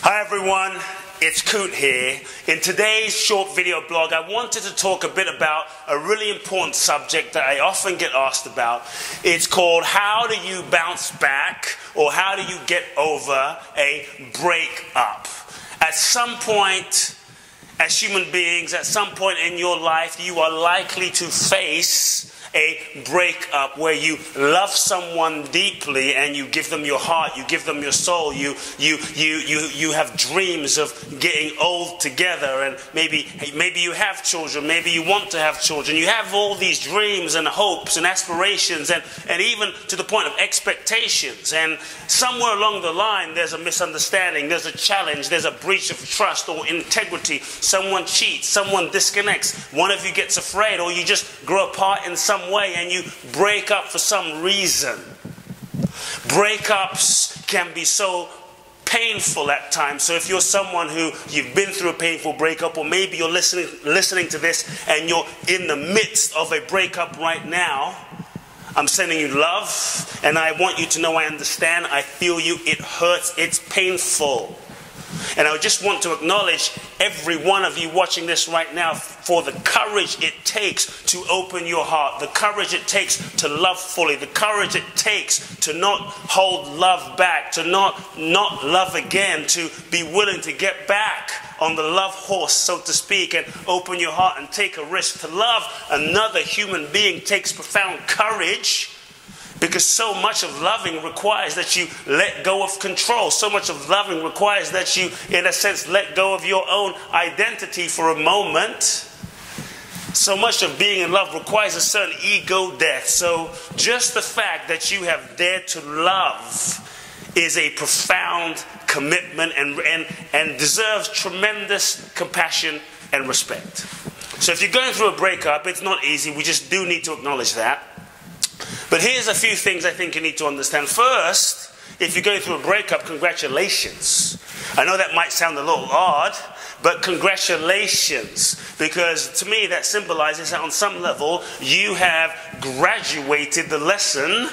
Hi everyone, it's Kute here. In today's short video blog, I wanted to talk a bit about a really important subject that I often get asked about. It's called how do you bounce back, or how do you get over a breakup? At some point, as human beings, at some point in your life, you are likely to face a breakup where you love someone deeply and you give them your heart, you give them your soul, you have dreams of getting old together, and maybe you have children, maybe you want to have children. You have all these dreams and hopes and aspirations and even to the point of expectations, and somewhere along the line there's a misunderstanding, there's a challenge, there's a breach of trust or integrity. Someone cheats, someone disconnects, one of you gets afraid, or you just grow apart in some way and you break up for some reason. Breakups can be so painful at times. So if you're someone who you've been through a painful breakup, or maybe you're listening to this and you're in the midst of a breakup right now, I'm sending you love, and I want you to know I understand, I feel you, it hurts, it's painful. And I just want to acknowledge every one of you watching this right now for the courage it takes to open your heart, the courage it takes to love fully, the courage it takes to not hold love back, to not love again, to be willing to get back on the love horse, so to speak, and open your heart and take a risk. To love another human being takes profound courage, because so much of loving requires that you let go of control. So much of loving requires that you, in a sense, let go of your own identity for a moment. So much of being in love requires a certain ego death. So just the fact that you have dared to love is a profound commitment and deserves tremendous compassion and respect. So if you're going through a breakup, it's not easy. We just do need to acknowledge that. But here's a few things I think you need to understand. First, if you're going through a breakup, congratulations. I know that might sound a little odd, but congratulations. Because to me that symbolizes that on some level you have graduated the lesson.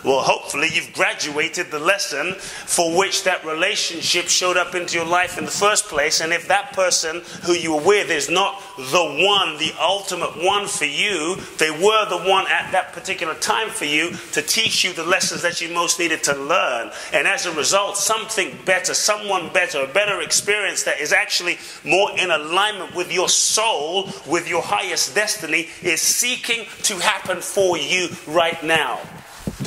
Well, hopefully you've graduated the lesson for which that relationship showed up into your life in the first place. And if that person who you were with is not the one, the ultimate one for you, they were the one at that particular time for you to teach you the lessons that you most needed to learn. And as a result, something better, someone better, a better experience that is actually more in alignment with your soul, with your highest destiny, is seeking to happen for you right now.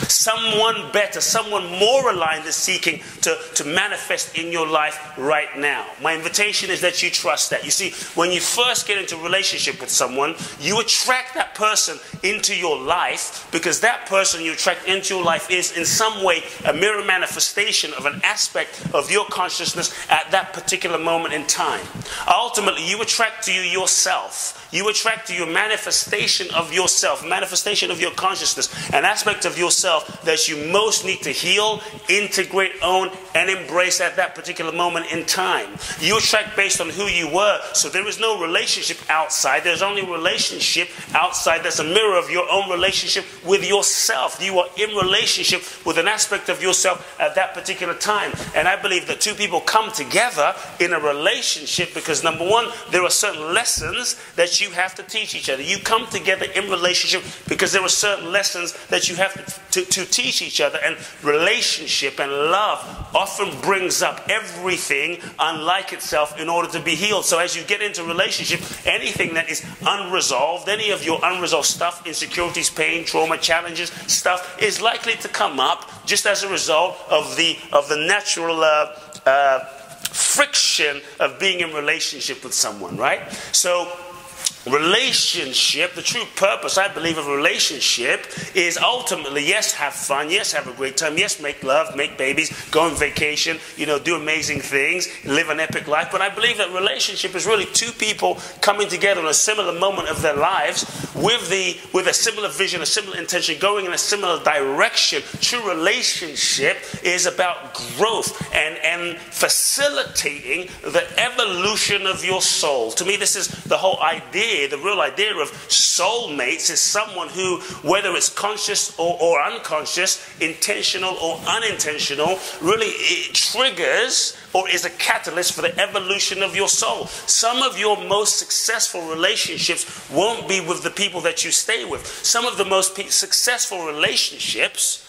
Someone better, someone more aligned is seeking to manifest in your life right now. My invitation is that you trust that. You see, when you first get into a relationship with someone, you attract that person into your life because that person you attract into your life is in some way a mirror manifestation of an aspect of your consciousness at that particular moment in time. Ultimately, you attract to you yourself. You attract to you a manifestation of yourself, manifestation of your consciousness, an aspect of yourself that you most need to heal, integrate, own, and embrace at that particular moment in time. You attract based on who you were, so there is no relationship outside. There's only a relationship outside that's a mirror of your own relationship with yourself. You are in relationship with an aspect of yourself at that particular time. And I believe that two people come together in a relationship because, number one, there are certain lessons that you have to teach each other. You come together in relationship because there are certain lessons that you have to teach each other. And relationship and love often brings up everything unlike itself in order to be healed. So as you get into relationship, anything that is unresolved, any of your unresolved stuff, insecurities, pain, trauma, challenges, stuff is likely to come up just as a result of the natural friction of being in relationship with someone, right? So relationship, the true purpose, I believe, of a relationship is ultimately, yes, have fun, yes, have a great time, yes, make love, make babies, go on vacation, do amazing things, live an epic life. But I believe that relationship is really two people coming together in a similar moment of their lives with a similar vision, a similar intention, going in a similar direction. True relationship is about growth and facilitating the evolution of your soul. To me, this is the whole idea. The real idea of soulmates is someone who, whether it's conscious or unconscious, intentional or unintentional, really it triggers or is a catalyst for the evolution of your soul. Some of your most successful relationships won't be with the people that you stay with. Some of the most successful relationships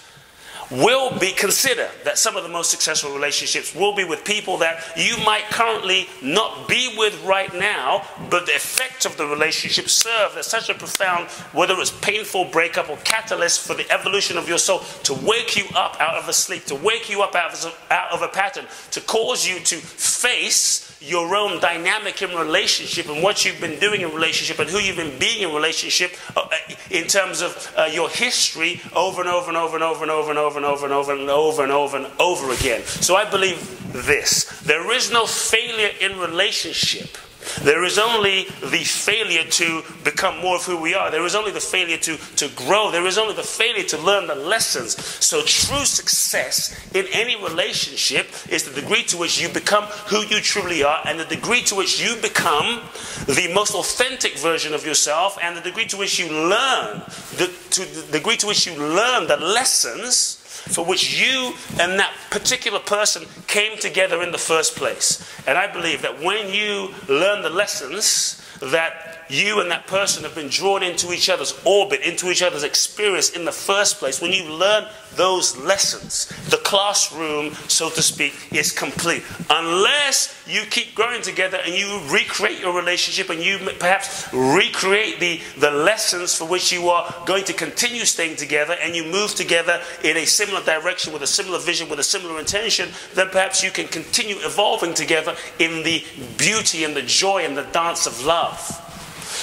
will be, consider that some of the most successful relationships will be with people that you might currently not be with right now, but the effect of the relationship served as such a profound, whether it's painful breakup or catalyst for the evolution of your soul, to wake you up out of a sleep, to wake you up out of a pattern, to cause you to face your own dynamic in relationship and what you've been doing in relationship and who you've been being in relationship in terms of your history over and over and over and over and over and over and over and over and over and over and over again. So I believe this: there is no failure in relationship. There is only the failure to become more of who we are. There is only the failure to grow. There is only the failure to learn the lessons. So true success in any relationship is the degree to which you become who you truly are, and the degree to which you become the most authentic version of yourself, and the degree to which you learn, the degree to which you learn the lessons for which you and that particular person came together in the first place. And I believe that when you learn the lessons that you and that person have been drawn into each other's orbit, into each other's experience in the first place, when you learn those lessons, the classroom, so to speak, is complete. Unless you keep growing together and you recreate your relationship and you perhaps recreate the lessons for which you are going to continue staying together, and you move together in a similar direction with a similar vision, with a similar intention, then perhaps you can continue evolving together in the beauty and the joy and the dance of love.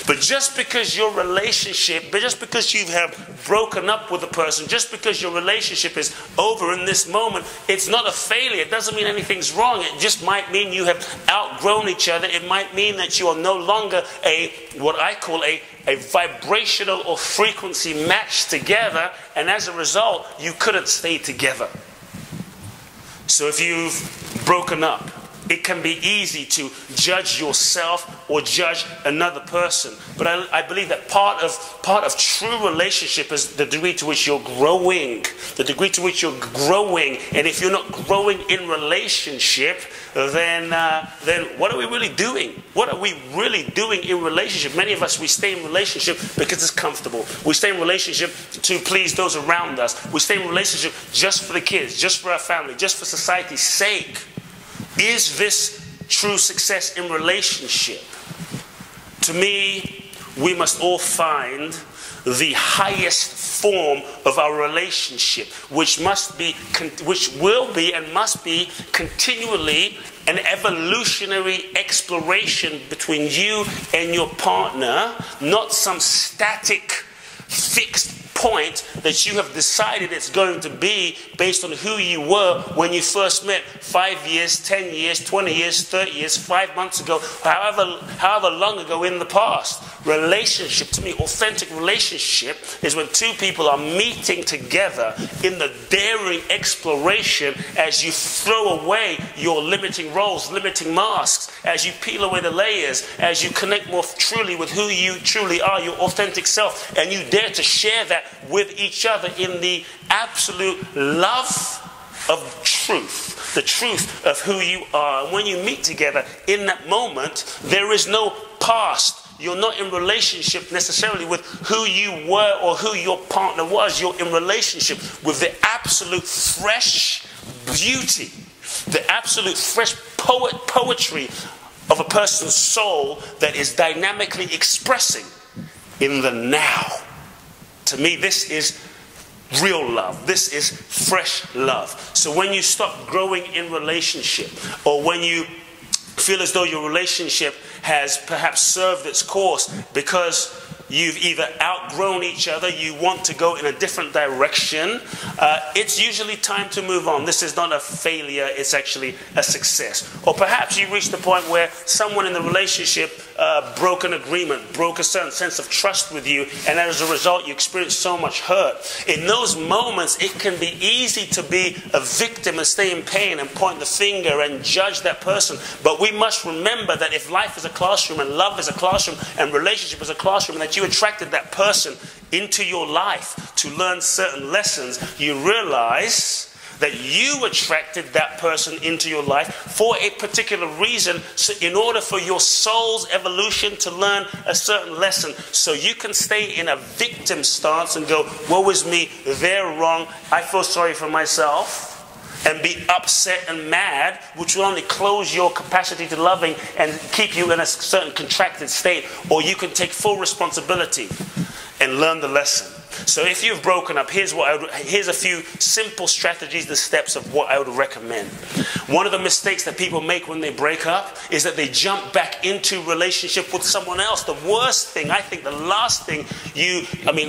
But just because your relationship, but just because you have broken up with a person, just because your relationship is over in this moment, it's not a failure. It doesn't mean anything's wrong. It just might mean you have outgrown each other. It might mean that you are no longer what I call a vibrational or frequency match together, and as a result, you couldn't stay together. So if you've broken up, it can be easy to judge yourself or judge another person. But I believe that part of true relationship is the degree to which you're growing. The degree to which you're growing. And if you're not growing in relationship, then what are we really doing? What are we really doing in relationship? Many of us, we stay in relationship because it's comfortable. We stay in relationship to please those around us. We stay in relationship just for the kids, just for our family, just for society's sake. Is this true success in relationship? To me, we must all find the highest form of our relationship, which will be and must be continually an evolutionary exploration between you and your partner, not some static, fixed point that you have decided it's going to be based on who you were when you first met 5 years, 10 years, 20 years, 30 years, 5 months ago, however long ago in the past. Relationship, to me, authentic relationship is when two people are meeting together in the daring exploration as you throw away your limiting roles, limiting masks, as you peel away the layers, as you connect more truly with who you truly are, your authentic self, and you dare to share that with each other in the absolute love of truth, the truth of who you are. And when you meet together in that moment, there is no past. You're not in relationship necessarily with who you were or who your partner was. You're in relationship with the absolute fresh beauty, the absolute fresh poetry of a person's soul that is dynamically expressing in the now. To me, this is real love. This is fresh love. So when you stop growing in relationship, or when you feel as though your relationship has perhaps served its course because you've either outgrown each other, you want to go in a different direction, it's usually time to move on. This is not a failure, it's actually a success. Or perhaps you reach the point where someone in the relationship broke an agreement, broke a certain sense of trust with you, and as a result you experience so much hurt. In those moments, it can be easy to be a victim and stay in pain and point the finger and judge that person. But we must remember that if life is a classroom and love is a classroom and relationship is a classroom, and that you attracted that person into your life to learn certain lessons, you realize that you attracted that person into your life for a particular reason, so in order for your soul's evolution to learn a certain lesson. So you can stay in a victim stance and go, woe is me, they're wrong, I feel sorry for myself, and be upset and mad, which will only close your capacity to loving and keep you in a certain contracted state. Or you can take full responsibility and learn the lesson. So if you've broken up, here's a few simple strategies, the steps of what I would recommend. One of the mistakes that people make when they break up is that they jump back into relationship with someone else. The worst thing, I think the last thing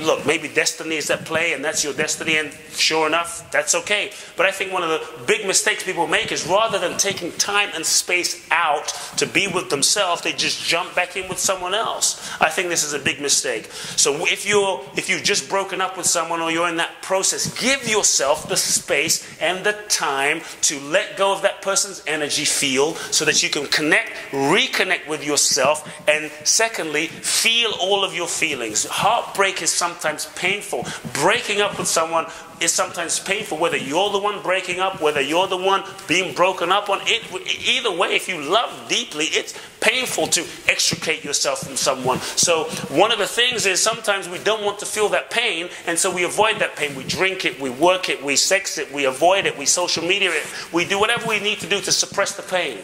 look, maybe destiny is at play and that's your destiny, and sure enough, that's okay. But I think one of the big mistakes people make is rather than taking time and space out to be with themselves, they just jump back in with someone else. I think this is a big mistake. So if you've just broken up with someone or you're in that process, give yourself the space and the time to let go of that person's energy field so that you can reconnect with yourself, and secondly, feel all of your feelings. Heartbreak is sometimes painful. Breaking up with someone is sometimes painful, whether you're the one breaking up, whether you're the one being broken up on. Either way, if you love deeply, it's painful to extricate yourself from someone. So one of the things is sometimes we don't want to feel that pain, and so we avoid that pain. We drink it, we work it, we sex it, we avoid it, we social media it, we do whatever we need to do to suppress the pain.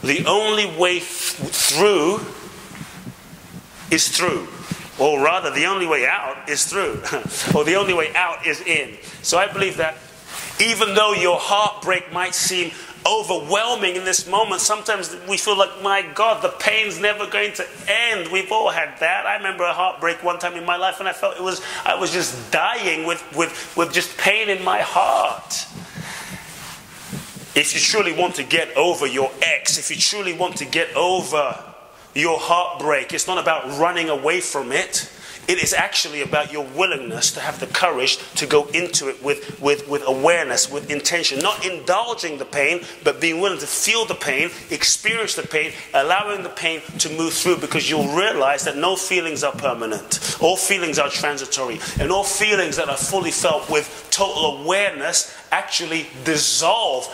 The only way through is through. Or rather, the only way out is through. Or the only way out is in. So I believe that even though your heartbreak might seem overwhelming in this moment, sometimes we feel like, my God, the pain's never going to end. We've all had that. I remember a heartbreak one time in my life, and I felt I was just dying with just pain in my heart. If you truly want to get over your ex, if you truly want to get over your heartbreak, it's not about running away from it. It is actually about your willingness to have the courage to go into it with awareness, with intention. Not indulging the pain, but being willing to feel the pain, experience the pain, allowing the pain to move through, because you'll realize that no feelings are permanent. All feelings are transitory. And all feelings that are fully felt with total awareness actually dissolve.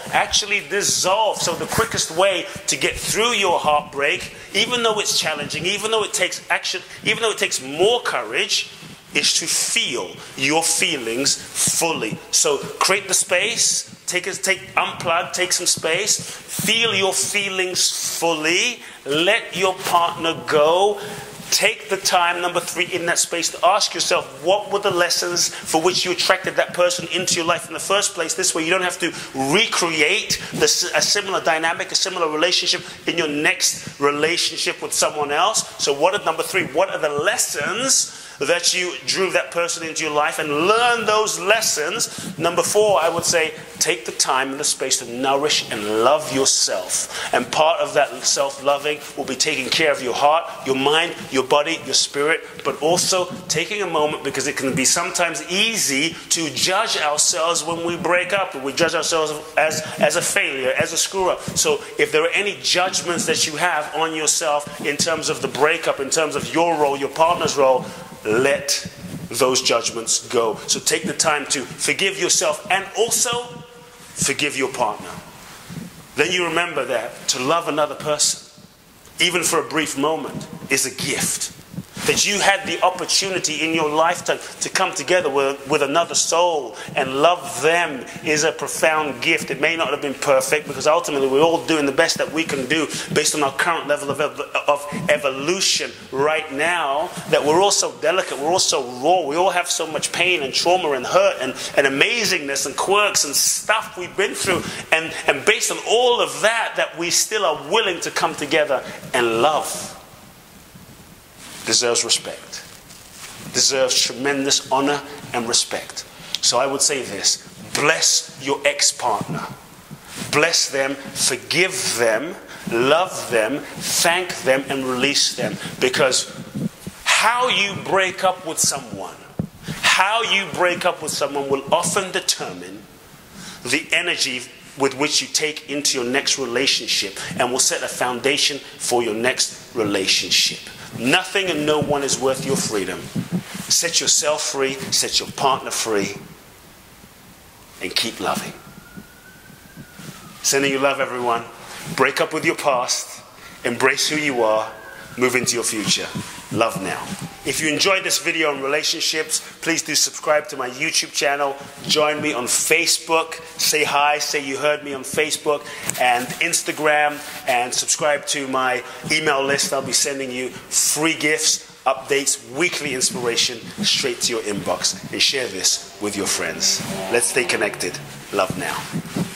So the quickest way to get through your heartbreak, even though it's challenging, even though it takes action, even though it takes more courage, is to feel your feelings fully. So create the space, unplug, take some space, feel your feelings fully, let your partner go. Take the time, number 3, in that space to ask yourself, what were the lessons for which you attracted that person into your life in the first place? This way you don't have to recreate a similar dynamic, a similar relationship in your next relationship with someone else. So number 3, what are the lessons that you drew that person into your life, and learn those lessons? Number 4, I would say, take the time and the space to nourish and love yourself. And part of that self-loving will be taking care of your heart, your mind, your body, your spirit, but also taking a moment, because it can be sometimes easy to judge ourselves when we break up. We judge ourselves as a failure, as a screw-up. So if there are any judgments that you have on yourself in terms of the breakup, in terms of your role, your partner's role, let those judgments go. So take the time to forgive yourself and also forgive your partner. Then you remember that to love another person, even for a brief moment, is a gift. That you had the opportunity in your lifetime to come together with another soul and love them is a profound gift. It may not have been perfect, because ultimately we're all doing the best that we can do based on our current level of evolution right now, that we're all so delicate, we're all so raw, we all have so much pain and trauma and hurt and amazingness and quirks and stuff we've been through, and based on all of that we still are willing to come together and love. Deserves respect, deserves tremendous honor and respect. So I would say this: bless your ex-partner, bless them, forgive them, love them, thank them, and release them. Because how you break up with someone will often determine the energy with which you take into your next relationship, and will set a foundation for your next relationship. Nothing and no one is worth your freedom. Set yourself free, set your partner free, and keep loving. Sending you love, everyone. Break up with your past. Embrace who you are. Move into your future. Love now. If you enjoyed this video on relationships, please do subscribe to my YouTube channel. Join me on Facebook. Say hi. Say you heard me on Facebook and Instagram. And subscribe to my email list. I'll be sending you free gifts, updates, weekly inspiration straight to your inbox. And share this with your friends. Let's stay connected. Love now.